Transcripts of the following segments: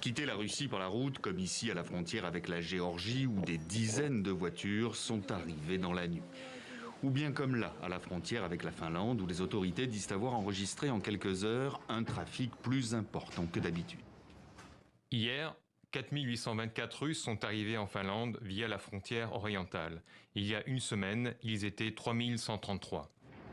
Quitter la Russie par la route, comme ici à la frontière avec la Géorgie, où des dizaines de voitures sont arrivées dans la nuit. Ou bien comme là, à la frontière avec la Finlande, où les autorités disent avoir enregistré en quelques heures un trafic plus important que d'habitude. Hier, 4824 Russes sont arrivés en Finlande via la frontière orientale. Il y a une semaine, ils étaient 3133.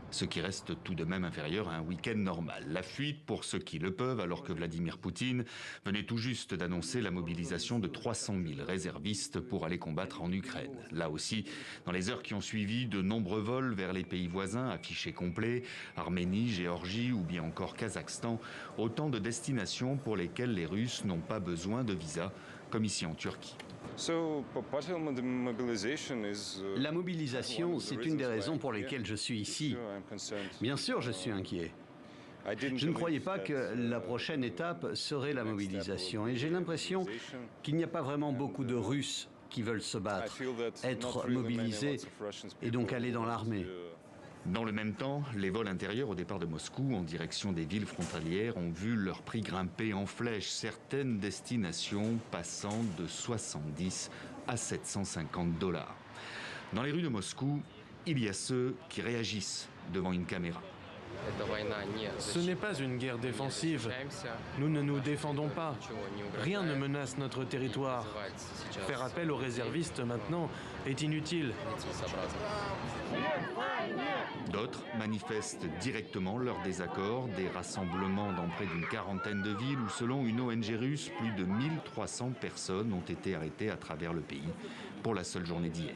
Ce qui reste tout de même inférieur à un week-end normal. La fuite pour ceux qui le peuvent, alors que Vladimir Poutine venait tout juste d'annoncer la mobilisation de 300 000 réservistes pour aller combattre en Ukraine. Là aussi, dans les heures qui ont suivi, de nombreux vols vers les pays voisins affichés complets, Arménie, Géorgie ou bien encore Kazakhstan, autant de destinations pour lesquelles les Russes n'ont pas besoin de visa, comme ici en Turquie. La mobilisation, c'est une des raisons pour lesquelles je suis ici. Bien sûr, je suis inquiet. Je ne croyais pas que la prochaine étape serait la mobilisation et j'ai l'impression qu'il n'y a pas vraiment beaucoup de Russes qui veulent se battre, être mobilisés et donc aller dans l'armée. Dans le même temps, les vols intérieurs au départ de Moscou en direction des villes frontalières ont vu leur prix grimper en flèche, certaines destinations passant de 70 à 750 $. Dans les rues de Moscou, il y a ceux qui réagissent devant une caméra. Ce n'est pas une guerre défensive. Nous ne nous défendons pas. Rien ne menace notre territoire. Faire appel aux réservistes maintenant est inutile. D'autres manifestent directement leur désaccord, des rassemblements dans près d'une quarantaine de villes où, selon une ONG russe, plus de 1300 personnes ont été arrêtées à travers le pays pour la seule journée d'hier.